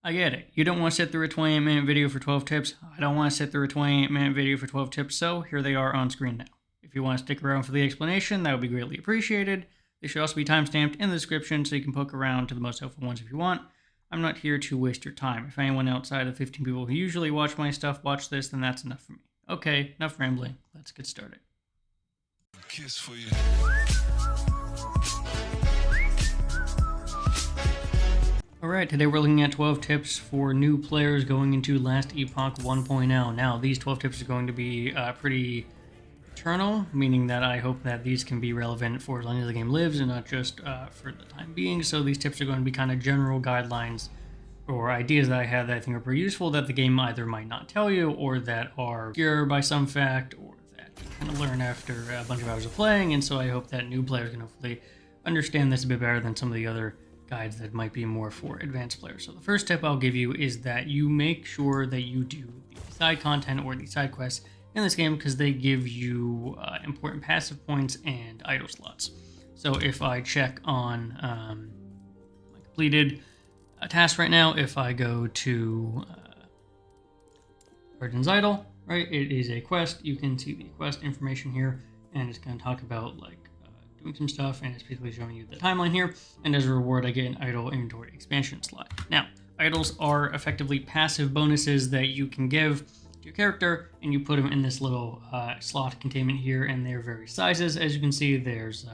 I get it. You don't want to sit through a 28-minute video for 12 tips. I don't want to sit through a 28-minute video for 12 tips, so here they are on screen now. If you want to stick around for the explanation, that would be greatly appreciated. They should also be timestamped in the description so you can poke around to the most helpful ones if you want. I'm not here to waste your time. If anyone outside of 15 people who usually watch my stuff watch this, then that's enough for me. Okay, enough rambling. Let's get started. Kiss for you. Alright, today we're looking at 12 tips for new players going into last Epoch 1.0. Now, these 12 tips are going to be pretty eternal, meaning that I hope that these can be relevant for as long as the game lives and not just for the time being. So these tips are going to be kind of general guidelines or ideas that I have that I think are pretty useful that the game either might not tell you or that are obscure by some fact or that you kind of learn after a bunch of hours of playing. And so I hope that new players can hopefully understand this a bit better than some of the other guides that might be more for advanced players. So the first tip I'll give you is that you make sure that you do the side content or the side quests in this game because they give you important passive points and idle slots. So if I check on my completed task right now, if I go to Guardian's Idol, right, it is a quest. You can see the quest information here, and it's going to talk about like doing some stuff, and it's basically showing you the timeline here. And as a reward, I get an idle inventory expansion slot. Now, idols are effectively passive bonuses that you can give to your character, and you put them in this little slot containment here, and they're various sizes. As you can see, there's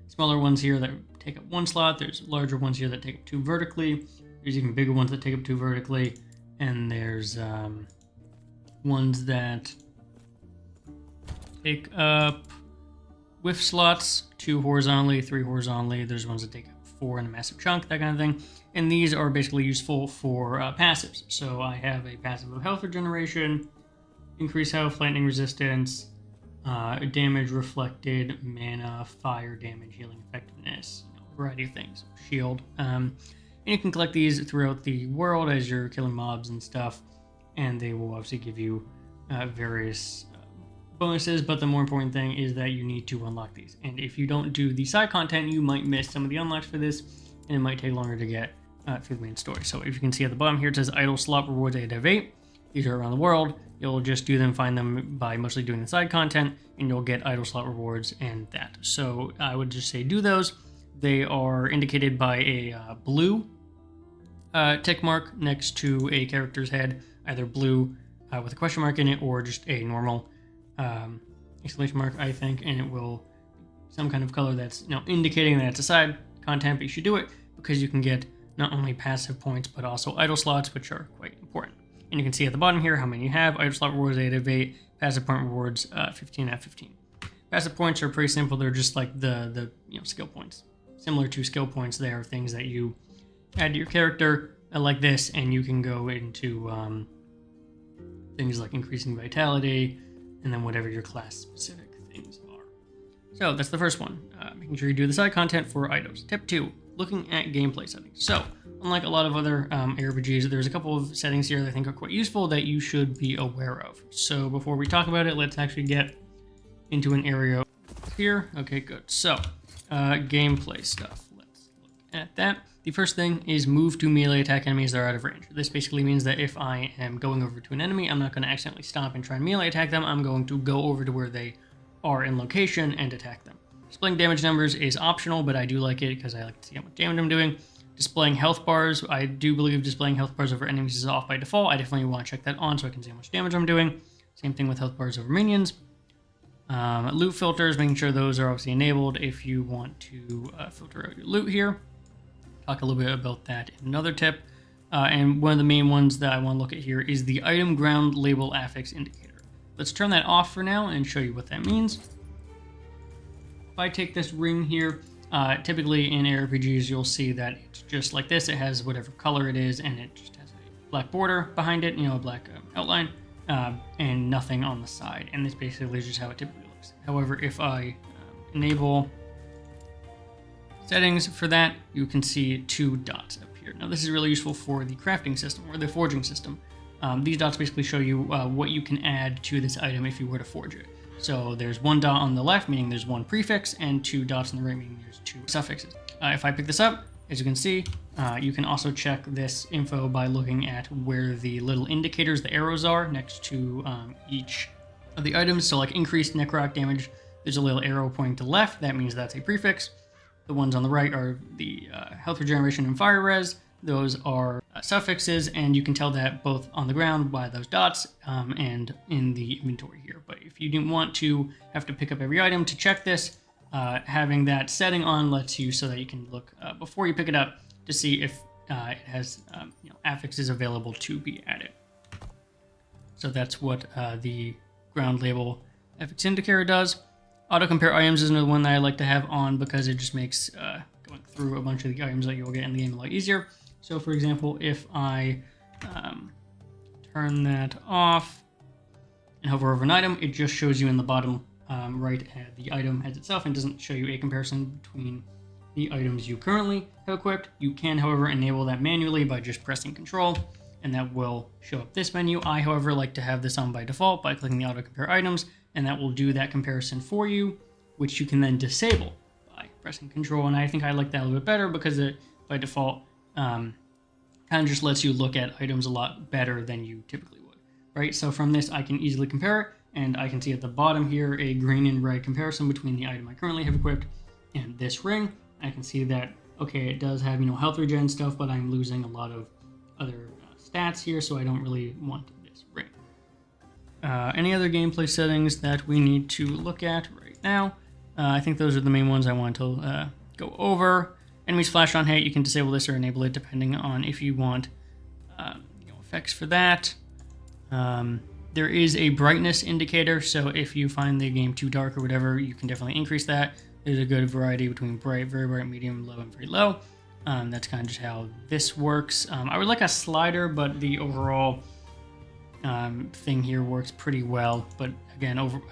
smaller ones here that take up 1 slot. There's larger ones here that take up 2 vertically. There's even bigger ones that take up 2 vertically, and there's ones that take up whiff slots, 2 horizontally, 3 horizontally. There's ones that take up 4 in a massive chunk, that kind of thing. And these are basically useful for passives. So I have a passive of health regeneration, increased health, lightning resistance, damage reflected, mana, fire damage, healing effectiveness, a variety of things, shield. And you can collect these throughout the world as you're killing mobs and stuff, and they will obviously give you various bonuses, but the more important thing is that you need to unlock these. And if you don't do the side content, you might miss some of the unlocks for this, and it might take longer to get through the main story. So if you can see at the bottom here, it says idle slot rewards 8 out of 8. These are around the world. You'll just do them, find them by mostly doing the side content, and you'll get idle slot rewards and that. So I would just say do those. They are indicated by a blue tick mark next to a character's head, either blue with a question mark in it or just a normal exclamation mark, I think, and it will some kind of color that's indicating that it's a side content, but you should do it because you can get not only passive points but also idle slots, which are quite important. And you can see at the bottom here how many you have. Idle slot rewards 8 out of 8, passive point rewards 15 out of 15. Passive points are pretty simple. They're just like the skill points. Similar to skill points, they are things that you add to your character like this, and you can go into things like increasing vitality, and then whatever your class-specific things are. So that's the first one, making sure you do the side content for items. Tip 2, looking at gameplay settings. So, unlike a lot of other ARPGs, there's a couple of settings here that I think are quite useful that you should be aware of. So before we talk about it, let's actually get into an area here. Okay, good. So, gameplay stuff. Let's look at that. The first thing is move to melee attack enemies that are out of range. This basically means that if I am going over to an enemy, I'm not going to accidentally stop and try and melee attack them. I'm going to go over to where they are in location and attack them. Displaying damage numbers is optional, but I do like it because I like to see how much damage I'm doing. Displaying health bars. I do believe displaying health bars over enemies is off by default. I definitely want to check that on so I can see how much damage I'm doing. Same thing with health bars over minions. Loot filters, making sure those are obviously enabled if you want to filter out your loot here. Talk a little bit about that in another tip. And one of the main ones that I want to look at here is the item ground label affix indicator. Let's turn that off for now and show you what that means. If I take this ring here, typically in ARPGs you'll see that it's just like this. It has whatever color it is, and it just has a black border behind it, a black outline, and nothing on the side. And this basically is just how it typically looks. However, if I enable settings for that, you can see 2 dots up here. Now this is really useful for the crafting system or the forging system. These dots basically show you what you can add to this item if you were to forge it. So there's 1 dot on the left, meaning there's 1 prefix, and 2 dots on the right, meaning there's 2 suffixes. If I pick this up, as you can see, you can also check this info by looking at where the little indicators, the arrows are next to each of the items. So like increased necrotic damage, there's a little arrow pointing to left. That means that's a prefix. The ones on the right are the health regeneration and fire res. Those are suffixes, and you can tell that both on the ground by those dots and in the inventory here. But if you didn't want to have to pick up every item to check this, having that setting on lets you so that you can look before you pick it up to see if it has affixes available to be added. So that's what the ground label affix indicator does. Auto compare items is another one that I like to have on because it just makes going through a bunch of the items that you'll get in the game a lot easier. So for example, if I turn that off and hover over an item, it just shows you in the bottom right the item as itself and doesn't show you a comparison between the items you currently have equipped. You can, however, enable that manually by just pressing Control, and that will show up this menu. I, however, like to have this on by default by clicking the auto compare items, and that will do that comparison for you, which you can then disable by pressing Control. And I think I like that a little bit better because it, by default, kind of just lets you look at items a lot better than you typically would, right? So from this, I can easily compare, and I can see at the bottom here a green and red comparison between the item I currently have equipped and this ring. I can see that, okay, it does have, health regen stuff, but I'm losing a lot of other stats here, so I don't really want this ring. Any other gameplay settings that we need to look at right now? I think those are the main ones I want to go over. Enemies flash on hit, you can disable this or enable it depending on if you want effects for that. There is a brightness indicator, so if you find the game too dark or whatever, you can definitely increase that. There's a good variety between bright, very bright, medium, low, and very low. That's kind of just how this works. I would like a slider, but the overall thing here works pretty well. But again,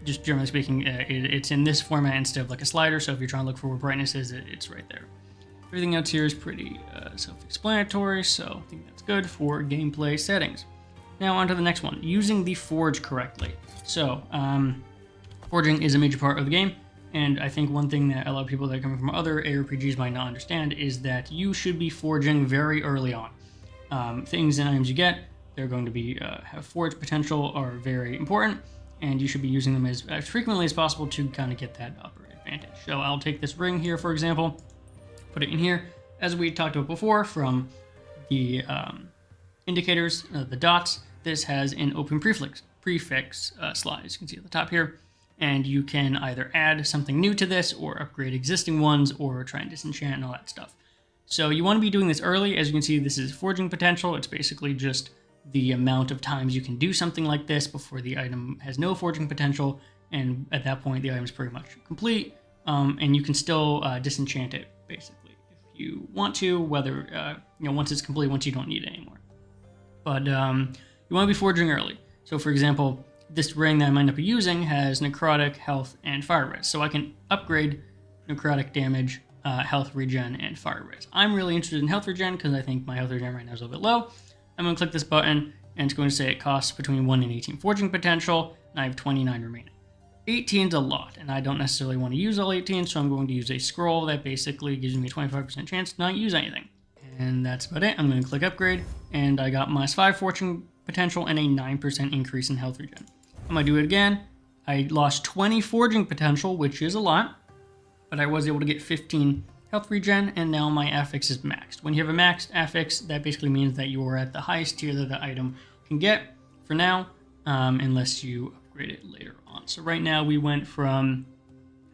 just generally speaking, it's in this format instead of like a slider. So if you're trying to look for where brightness is, it's right there. Everything else here is pretty self-explanatory, so I think that's good for gameplay settings. Now on to the next one, using the forge correctly. So forging is a major part of the game. And I think one thing that a lot of people that are coming from other ARPGs might not understand is that you should be forging very early on. Things and items you get, they're going to be have forge potential, are very important, and you should be using them as frequently as possible to kind of get that upper advantage. So I'll take this ring here, for example, put it in here. As we talked about before, from the indicators, the dots, this has an open prefix slide, as you can see at the top here. And you can either add something new to this or upgrade existing ones or try and disenchant and all that stuff. So you want to be doing this early. As you can see, this is forging potential. It's basically just the amount of times you can do something like this before the item has no forging potential. And at that point, the item is pretty much complete. And you can still disenchant it, basically, if you want to, whether, once it's complete, once you don't need it anymore. But you want to be forging early. So for example, this ring that I might end up using has necrotic, health, and fire res. So I can upgrade necrotic damage, health regen, and fire res. I'm really interested in health regen because I think my health regen right now is a little bit low. I'm going to click this button, and it's going to say it costs between 1 and 18 forging potential, and I have 29 remaining. 18 is a lot, and I don't necessarily want to use all 18, so I'm going to use a scroll that basically gives me a 25% chance to not use anything. And that's about it. I'm going to click upgrade, and I got -5 forging potential and a 9% increase in health regen. I'm going to do it again. I lost 20 forging potential, which is a lot, but I was able to get 15 health regen, and now my affix is maxed. When you have a maxed affix, that basically means that you are at the highest tier that the item can get for now, unless you upgrade it later on. So right now we went from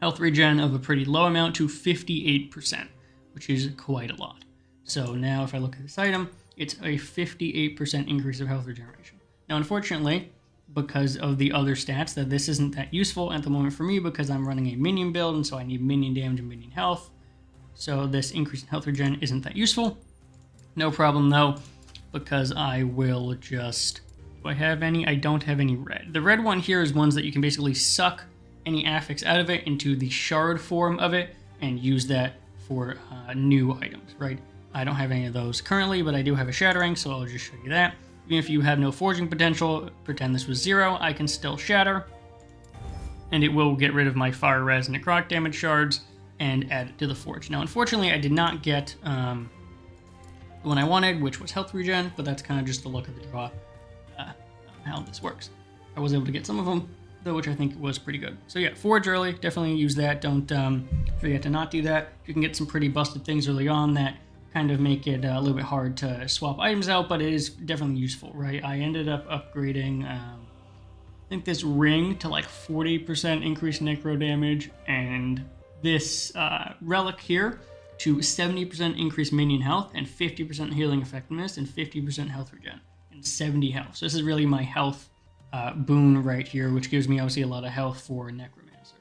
health regen of a pretty low amount to 58%, which is quite a lot. So now if I look at this item, it's a 58% increase of health regeneration. Now, unfortunately, because of the other stats, that this isn't that useful at the moment for me because I'm running a minion build, and so I need minion damage and minion health. So this increase in health regen isn't that useful. No problem though, because I will just... Do I have any? I don't have any red. The red one here is ones that you can basically suck any affix out of it into the shard form of it and use that for new items, right? I don't have any of those currently, but I do have a shattering, so I'll just show you that. Even if you have no forging potential, pretend this was 0, I can still shatter. And it will get rid of my fire res and necrotic damage shards. and add it to the forge. Now, unfortunately, I did not get the one I wanted, which was health regen, but that's kind of just the luck of the draw, how this works. I was able to get some of them, though, which I think was pretty good. So yeah, forge early, definitely use that. Don't forget to not do that. You can get some pretty busted things early on that kind of make it a little bit hard to swap items out, but it is definitely useful, right? I ended up upgrading, I think this ring to like 40% increased necro damage, and this relic here to 70% increased minion health and 50% healing effectiveness and 50% health regen and 70 health. So this is really my health boon right here, which gives me obviously a lot of health for necromancer,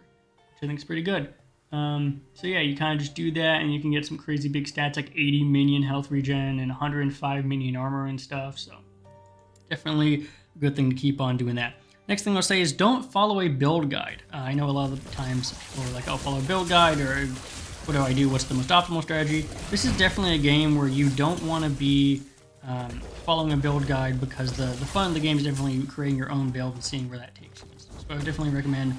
which I think is pretty good. So yeah, you kind of just do that and you can get some crazy big stats like 80 minion health regen and 105 minion armor and stuff. So definitely a good thing to keep on doing that. Next thing I'll say is don't follow a build guide. I know a lot of the times people are like, I'll follow a build guide, or what do I do? What's the most optimal strategy? This is definitely a game where you don't want to be following a build guide, because the fun of the game is definitely creating your own build and seeing where that takes you. So I would definitely recommend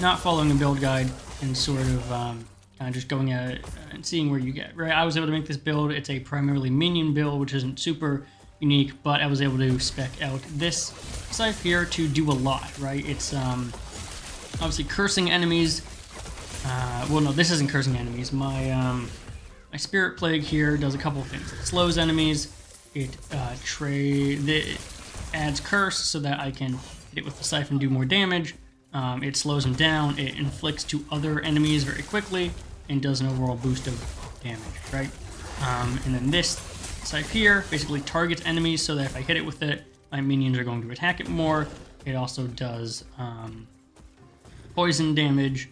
not following a build guide and sort of kind of just going at it and seeing where you get. Right, I was able to make this build. It's a primarily minion build, which isn't super unique, but I was able to spec out this scythe here to do a lot. Right, it's obviously cursing enemies. Well, no, this isn't cursing enemies. My spirit plague here does a couple of things. It slows enemies. It adds curse so that I can hit it with the scythe and do more damage. It slows them down. It inflicts to other enemies very quickly and does an overall boost of damage, right? And then this scythe here basically targets enemies so that if I hit it with it, my minions are going to attack it more. It also does poison damage.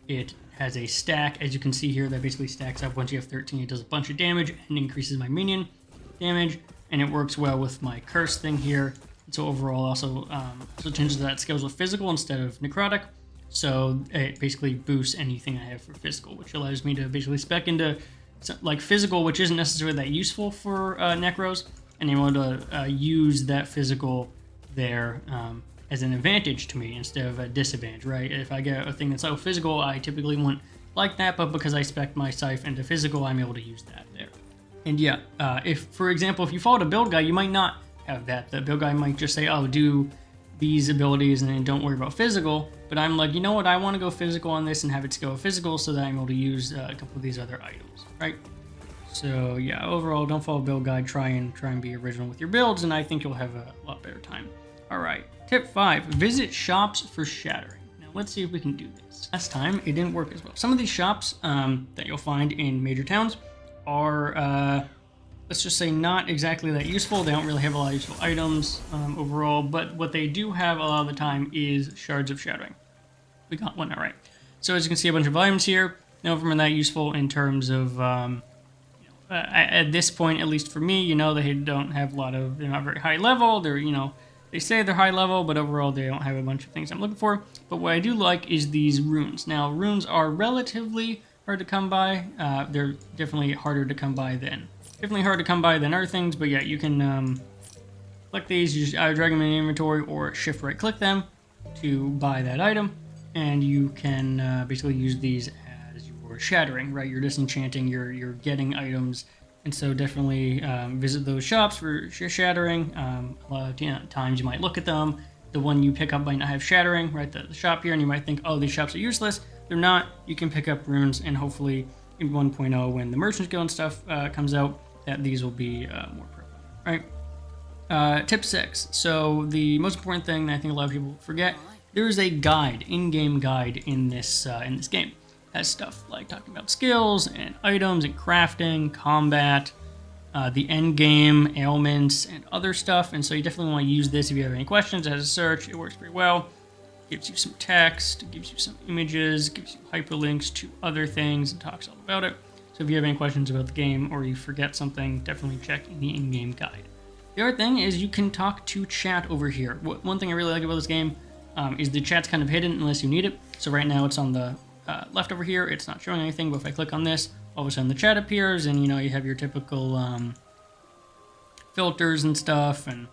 It has a stack, as you can see here, that basically stacks up. Once you have 13, it does a bunch of damage and increases my minion damage, and it works well with my curse thing here. So overall, also changes that skills with physical instead of necrotic. So it basically boosts anything I have for physical, which allows me to basically spec into like physical, which isn't necessarily that useful for necros, and able to use that physical there as an advantage to me instead of a disadvantage, right? If I get a thing that's so physical, I typically wouldn't like that, but because I spec my scythe into physical, I'm able to use that there. And yeah, if, for example, if you followed a build guide, you might not have that. The build guide might just say, oh, do these abilities and then don't worry about physical. But I'm like, you know what? I want to go physical on this and have it go physical so that I'm able to use a couple of these other items, right? So yeah, overall, don't follow build guide. Try and be original with your builds, and I think you'll have a lot better time. All right, tip 5: visit shops for shattering. Now let's see if we can do this. Last time it didn't work as well. Some of these shops that you'll find in major towns are let's just say not exactly that useful. They don't really have a lot of useful items overall, but what they do have a lot of the time is shards of shattering. We got one, all right. So as you can see, a bunch of items here. None of them are that useful in terms of, at this point, at least for me, they don't have a lot of, they're not very high level. They're, they say they're high level, but overall they don't have a bunch of things I'm looking for. But what I do like is these runes. Now, runes are relatively hard to come by. They're definitely harder to come by than other things, but yeah, you can click these. You just either drag them in the inventory or shift right click them to buy that item, and you can basically use these as your shattering, right? You're disenchanting, you're getting items, and so definitely visit those shops for shattering. A lot of times you might look at them. The one you pick up might not have shattering, right? The shop here, and you might think, oh, these shops are useless. They're not. You can pick up runes, and hopefully in 1.0, when the Merchant's Guild and stuff comes out, that these will be more prevalent, right? Tip 6. So the most important thing that I think a lot of people forget, there is a guide, in-game guide in this game. It has stuff like talking about skills and items and crafting, combat, the end game, ailments, and other stuff. And so you definitely want to use this if you have any questions. It has a search. It works pretty well. It gives you some text. It gives you some images. It gives you hyperlinks to other things and talks all about it. So if you have any questions about the game or you forget something, definitely check in the in-game guide. The other thing is you can talk to chat over here. One thing I really like about this game is the chat's kind of hidden unless you need it. So right now it's on the left over here. It's not showing anything, but if I click on this, all of a sudden the chat appears, and you have your typical filters and stuff and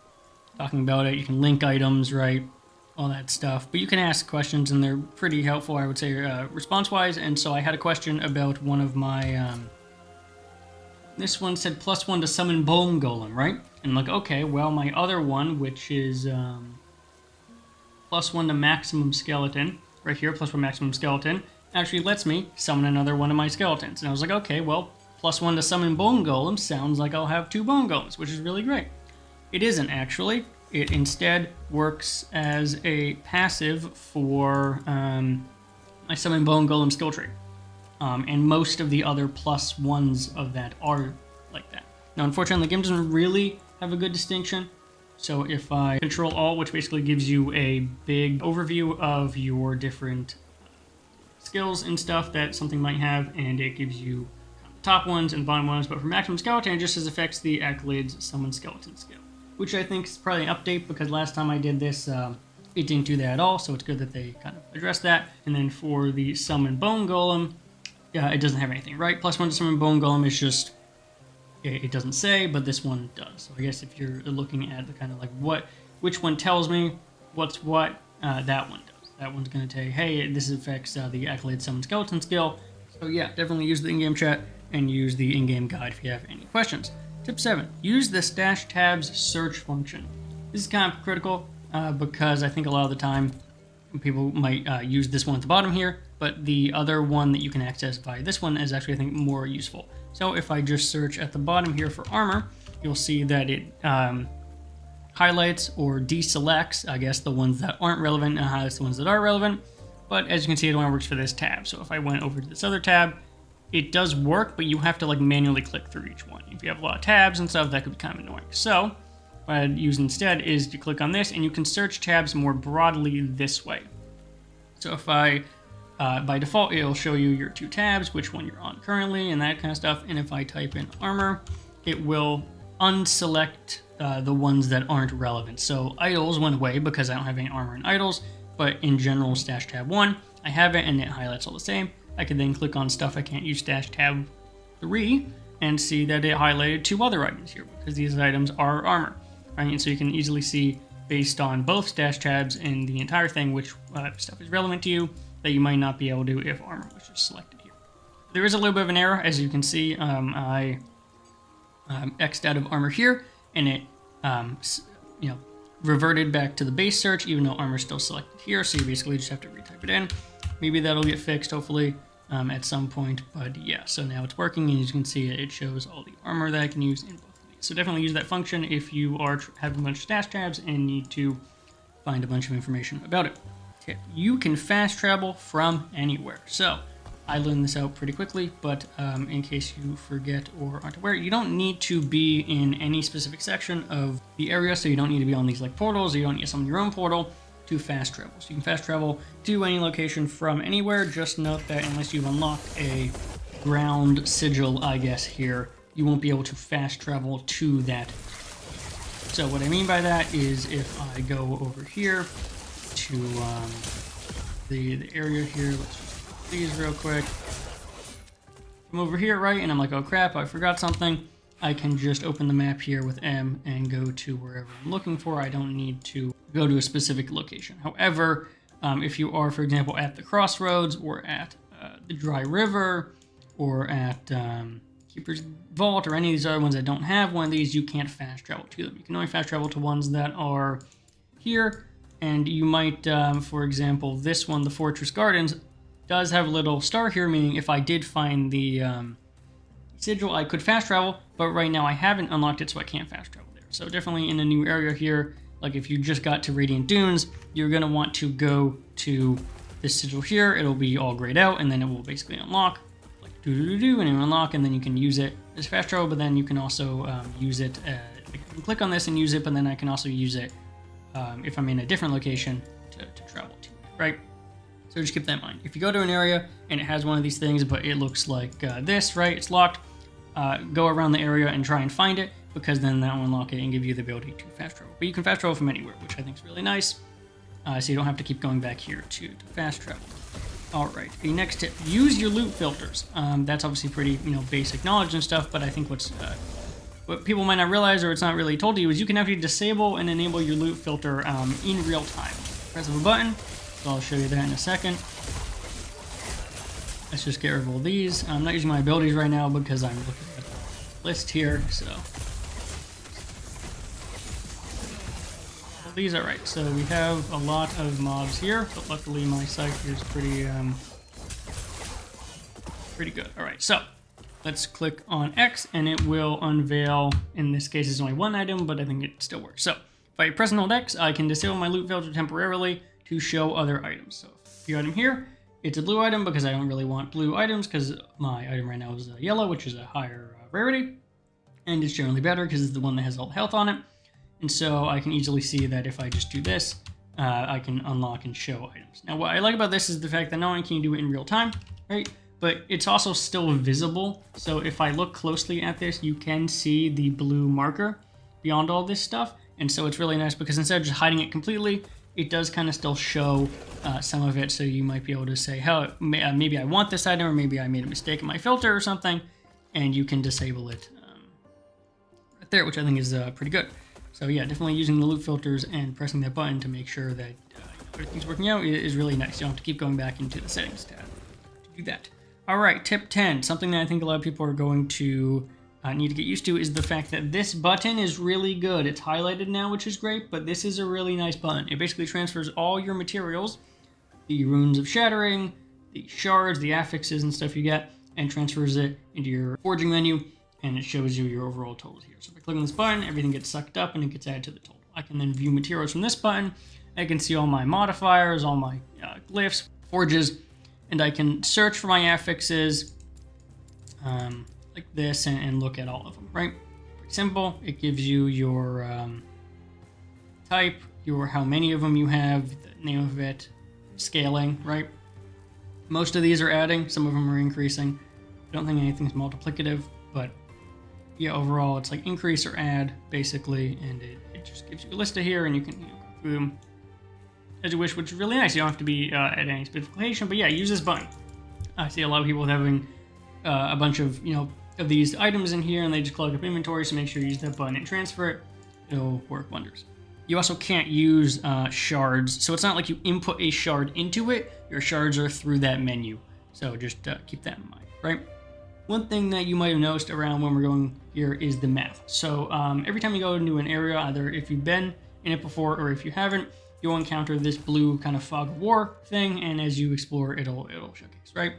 talking about it. You can link items, right? all that stuff. But you can ask questions, and they're pretty helpful, I would say, response-wise. And so I had a question about one of my... this one said +1 to summon Bone Golem, right? And I'm like, okay, well, my other one, which is +1 to maximum skeleton, right here, +1 maximum skeleton, actually lets me summon another one of my skeletons. And I was like, okay, well, +1 to summon Bone Golem sounds like I'll have 2 Bone Golems, which is really great. It isn't, actually. It instead works as a passive for my Summon Bone Golem skill tree. And most of the other +1s of that are like that. Now, unfortunately, the game doesn't really have a good distinction. So if I Control-Alt, which basically gives you a big overview of your different skills and stuff that something might have, and it gives you the top ones and bottom ones, but for maximum skeleton, it just says affects the accolades summon skeleton skill, which I think is probably an update because last time I did this, it didn't do that at all, so it's good that they kind of addressed that. And then for the summon Bone Golem, it doesn't have anything, right? +1 to summon Bone Golem is just, it doesn't say, but this one does. So I guess if you're looking at the kind of like which one tells me what's what, that one does. That one's going to tell you, hey, this affects the accolade summon skeleton skill. So yeah, definitely use the in-game chat and use the in-game guide if you have any questions. Tip 7, use the stash tabs search function. This is kind of critical because I think a lot of the time people might use this one at the bottom here, but the other one that you can access by this one is actually, I think, more useful. So if I just search at the bottom here for armor, you'll see that it highlights or deselects, I guess, the ones that aren't relevant and highlights the ones that are relevant. But as you can see, it only works for this tab. So if I went over to this other tab, it does work, but you have to like manually click through each one. If you have a lot of tabs and stuff, that could be kind of annoying. So what I'd use instead is to click on this, and you can search tabs more broadly this way. So if I, by default, it'll show you your 2 tabs, which one you're on currently, and that kind of stuff. And if I type in armor, it will unselect the ones that aren't relevant. So idols went away because I don't have any armor in idols, but in general stash tab 1, I have it and it highlights all the same. I can then click on stuff I can't use stash tab 3 and see that it highlighted 2 other items here because these items are armor, right? And so you can easily see based on both stash tabs and the entire thing which stuff is relevant to you that you might not be able to if armor was just selected here. There is a little bit of an error, as you can see. I X'd out of armor here, and it reverted back to the base search, even though armor is still selected here. So you basically just have to retype it in. Maybe that'll get fixed, hopefully, at some point. But yeah, so now it's working, and as you can see, it shows all the armor that I can use in both of these. So definitely use that function if you are having a bunch of stash tabs and need to find a bunch of information about it. Tip: you can fast travel from anywhere. So I learned this out pretty quickly, but in case you forget or aren't aware, you don't need to be in any specific section of the area, so you don't need to be on these like portals, or you don't need to summon your own portal to fast travel. So you can fast travel to any location from anywhere. Just note that unless you've unlocked a ground sigil, I guess here, you won't be able to fast travel to that. So what I mean by that is if I go over here to the area here, let's just these real quick. I'm over here, right? And I'm like, oh crap, I forgot something. I can just open the map here with M and go to wherever I'm looking for. I don't need to go to a specific location. However, if you are, for example, at the crossroads or at the dry river or at Keeper's Vault or any of these other ones that don't have one of these, you can't fast travel to them. You can only fast travel to ones that are here. And you might, for example, this one, the Fortress Gardens, does have a little star here, meaning if I did find the sigil, I could fast travel, but right now I haven't unlocked it, so I can't fast travel there. So definitely in a new area here, like if you just got to Radiant Dunes, you're going to want to go to this sigil here. It'll be all grayed out, and then it will basically unlock, like do-do-do-do, and it will unlock, and then you can use it as fast travel, but then you can also use it, I can click on this and use it, but then I can also use it if I'm in a different location to travel to, right? So just keep that in mind. If you go to an area and it has one of these things, but it looks like this, right? It's locked. Go around the area and try and find it, because then that will unlock it and give you the ability to fast travel. But you can fast travel from anywhere, which I think is really nice. So you don't have to keep going back here to fast travel. All right, the next tip: use your loot filters. That's obviously pretty, basic knowledge and stuff. But I think what people might not realize, or it's not really told to you, is you can actually disable and enable your loot filter in real time. press of a button. So I'll show you that in a second. Let's just get rid of all these. I'm not using my abilities right now because I'm looking at the list here, so. Well, these are right. So we have a lot of mobs here, but luckily my sight here is pretty good. All right, so let's click on X and it will unveil, in this case it's only one item, but I think it still works. So if I press and hold X, I can disable my loot filter temporarily to show other items. So the item here, it's a blue item because I don't really want blue items because my item right now is yellow, which is a higher rarity. And it's generally better because it's the one that has all the health on it. And so I can easily see that if I just do this, I can unlock and show items. Now what I like about this is the fact that not only can you do it in real time, right? But it's also still visible. So if I look closely at this, you can see the blue marker beyond all this stuff. And so it's really nice because instead of just hiding it completely, it does kind of still show some of it. So you might be able to say, "Hell, maybe I want this item, or maybe I made a mistake in my filter or something," and you can disable it right there, which I think is pretty good. So yeah, definitely using the loot filters and pressing that button to make sure that everything's working out is really nice. You don't have to keep going back into the settings tab to do that. All right, tip 10, something that I think a lot of people are going to need to get used to is the fact that this button is really good. It's highlighted now, which is great, but this is a really nice button. It basically transfers all your materials, the runes of shattering, the shards, the affixes and stuff you get, and transfers it into your forging menu, and it shows you your overall totals here. So if I click on this button, everything gets sucked up and it gets added to the total. I can then view materials from this button. I can see all my modifiers, all my glyphs, forges, and I can search for my affixes like this and look at all of them, right? Pretty simple. It gives you your type, your how many of them you have, the name of it, scaling, right? Most of these are adding, some of them are increasing. I don't think anything's multiplicative, but yeah, overall it's like increase or add basically, and it just gives you a list of here, and you can go through them as you wish, which is really nice. You don't have to be at any specific location, but yeah, use this button. I see a lot of people having a bunch of of these items in here, and they just clog up inventory. So make sure you use that button and transfer it. It'll work wonders. You also can't use shards, so it's not like you input a shard into it. Your shards are through that menu, so just keep that in mind, right? One thing that you might have noticed around when we're going here is the map. So every time you go into an area, either if you've been in it before or if you haven't, you'll encounter this blue kind of fog of war thing, and as you explore, it'll showcase, right?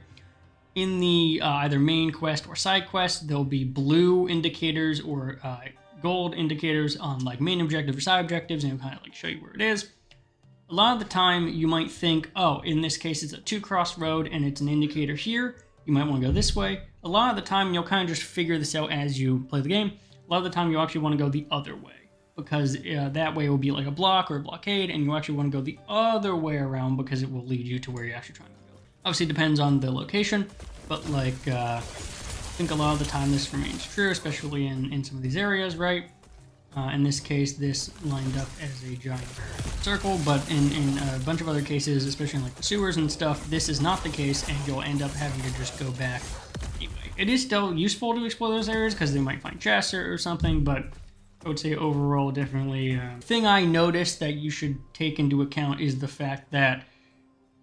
In the either main quest or side quest, there'll be blue indicators or gold indicators on like main objective or side objectives, and it'll kind of like show you where it is. A lot of the time, you might think, oh, in this case, it's a 2-cross road and it's an indicator here. You might want to go this way. A lot of the time, you'll kind of just figure this out as you play the game. A lot of the time, you actually want to go the other way, because that way it will be like a block or a blockade, and you actually want to go the other way around because it will lead you to where you're actually trying to go. Obviously, it depends on the location, but like I think a lot of the time this remains true, especially in some of these areas, right? In this case, this lined up as a giant circle, but in a bunch of other cases, especially in like the sewers and stuff, this is not the case, and you'll end up having to just go back anyway. It is still useful to explore those areas because they might find chests or something, but I would say overall, definitely. Thing I noticed that you should take into account is the fact that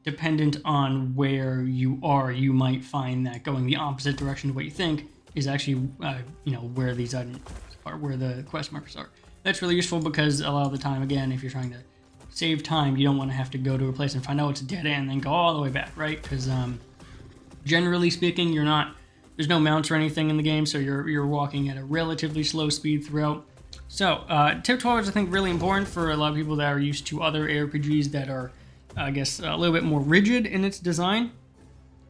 dependent on where you are, you might find that going the opposite direction to what you think is actually, where these items are, where the quest markers are. That's really useful because a lot of the time, again, if you're trying to save time, you don't want to have to go to a place and find out it's a dead end and then go all the way back, right? Because generally speaking, there's no mounts or anything in the game, so you're walking at a relatively slow speed throughout. So, tip 12 is, I think, really important for a lot of people that are used to other ARPGs that are, I guess, a little bit more rigid in its design.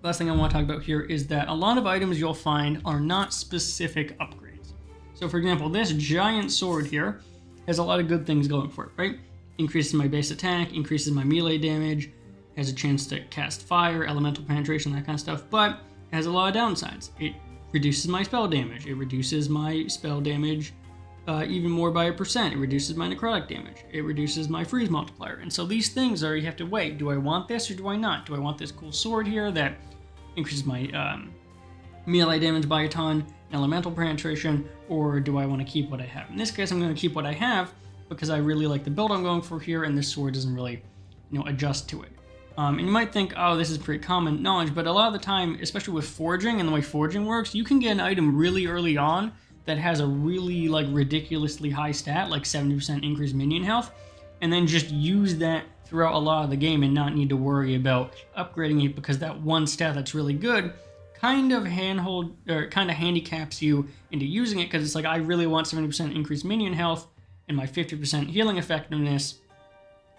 Last thing I want to talk about here is that a lot of items you'll find are not specific upgrades. So, for example, this giant sword here has a lot of good things going for it, right? Increases my base attack, increases my melee damage, has a chance to cast fire, elemental penetration, that kind of stuff, but it has a lot of downsides. It reduces my spell damage. It reduces my spell damage even more by 1%. It reduces my necrotic damage. It reduces my freeze multiplier. And so these things you have to weigh. Do I want this or do I not? Do I want this cool sword here that increases my melee damage by a ton, elemental penetration, or do I want to keep what I have? In this case, I'm going to keep what I have because I really like the build I'm going for here, and this sword doesn't really adjust to it. And you might think, oh, this is pretty common knowledge, but a lot of the time, especially with forging and the way forging works, you can get an item really early on that has a really like ridiculously high stat, like 70% increased minion health, and then just use that throughout a lot of the game and not need to worry about upgrading it, because that one stat that's really good kind of handicaps you into using it, because it's like, I really want 70% increased minion health and my 50% healing effectiveness,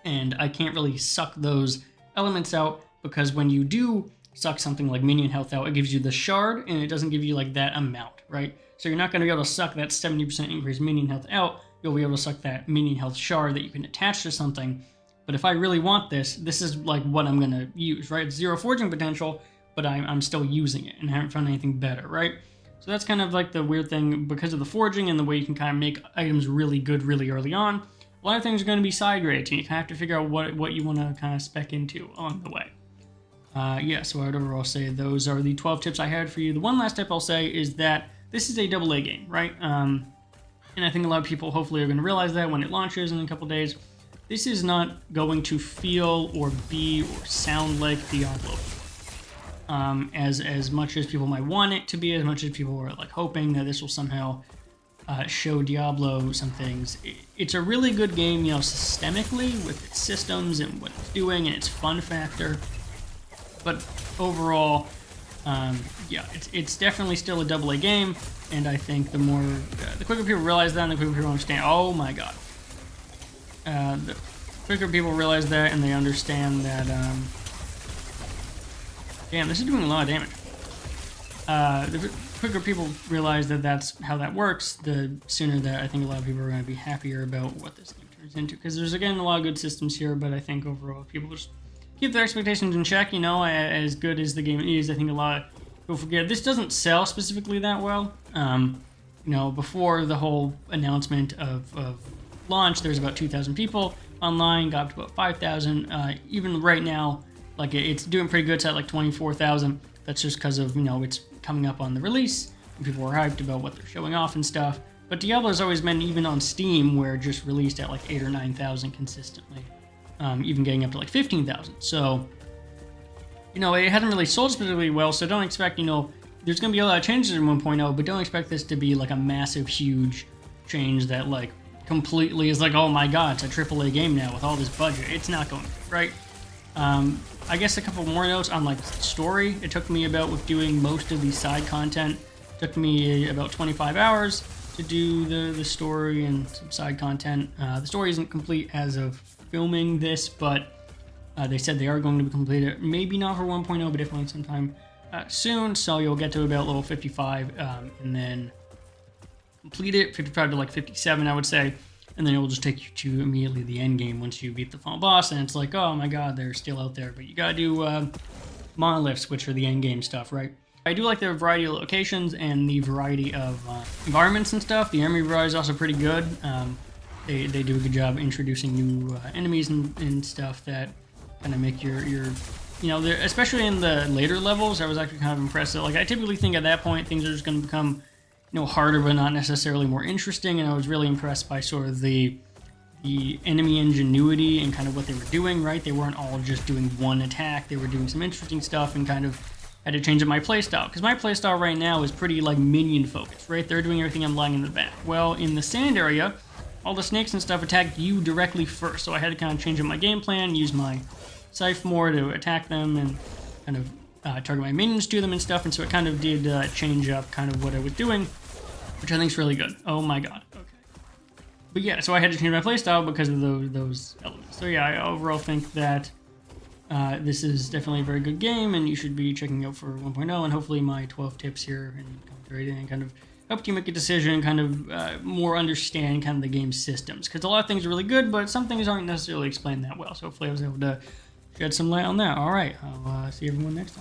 and I can't really suck those elements out, because when you do suck something like minion health out, it gives you the shard and it doesn't give you like that amount, right? So you're not going to be able to suck that 70% increased minion health out. You'll be able to suck that minion health shard that you can attach to something. But if I really want this is like what I'm going to use, right? It's 0 forging potential, but I'm still using it and haven't found anything better, right? So that's kind of like the weird thing, because of the forging and the way you can kind of make items really good really early on. A lot of things are going to be side grades, and you kind of have to figure out what you want to kind of spec into along the way. So I would overall say those are the 12 tips I had for you. The one last tip I'll say is that this is a AA game, right? And I think a lot of people hopefully are going to realize that when it launches in a couple days. This is not going to feel or be or sound like Diablo. As much as people might want it to be, as much as people are like hoping that this will somehow show Diablo some things. It's a really good game, systemically with its systems and what it's doing and its fun factor. But overall, it's definitely still a AA game, and I think the quicker people realize that, and the quicker people understand, oh my god. The quicker people realize that and they understand that, damn, this is doing a lot of damage. The quicker people realize that that's how that works, the sooner that I think a lot of people are going to be happier about what this game turns into. Because there's, again, a lot of good systems here, but I think overall people just keep their expectations in check, as good as the game is. I think a lot of people forget this doesn't sell specifically that well. Before the whole announcement of launch, there's about 2,000 people online, got up to about 5,000. Even right now, like it's doing pretty good. It's at like 24,000. That's just because of it's coming up on the release, and people are hyped about what they're showing off and stuff. But Diablo's always been, even on Steam, where it just released at like 8,000 or 9,000 consistently, even getting up to like 15,000. So it hasn't really sold specifically well. So don't expect there's going to be a lot of changes in 1.0, but don't expect this to be like a massive, huge change that like completely is like, oh my god, it's a AAA game now with all this budget. It's not going to, right? I guess a couple more notes on like story. It took me about, with doing most of the side content, took me about 25 hours to do the story and some side content. The story isn't complete as of filming this, but they said they are going to be completed. Maybe not for 1.0, but definitely sometime soon. So you'll get to about level 55 and then complete it, 55 to like 57, I would say. And then it will just take you to immediately the end game once you beat the final boss, and it's like, oh my god, they're still out there. But you gotta do monoliths, which are the end game stuff, right? I do like the variety of locations and the variety of environments and stuff. The enemy variety is also pretty good. They do a good job introducing new enemies and stuff that kind of make your especially in the later levels, I was actually kind of impressed. Like, I typically think at that point things are just going to become harder, but not necessarily more interesting. And I was really impressed by sort of the enemy ingenuity and kind of what they were doing, right? They weren't all just doing one attack. They were doing some interesting stuff, and kind of had to change up my playstyle. Because my playstyle right now is pretty like minion focused, right? They're doing everything, I'm lying in the back. Well, in the sand area, all the snakes and stuff attack you directly first. So I had to kind of change up my game plan, use my scythe more to attack them, and kind of target my minions to them and stuff. And so it kind of did change up kind of what I was doing, which I think is really good. Oh my god. Okay. But yeah, so I had to change my playstyle because of those elements. So yeah, I overall think that this is definitely a very good game, and you should be checking out for 1.0, and hopefully my 12 tips here and commentary and kind of helped you make a decision, kind of more understand kind of the game's systems. Because a lot of things are really good, but some things aren't necessarily explained that well. So hopefully I was able to shed some light on that. All right, I'll see everyone next time.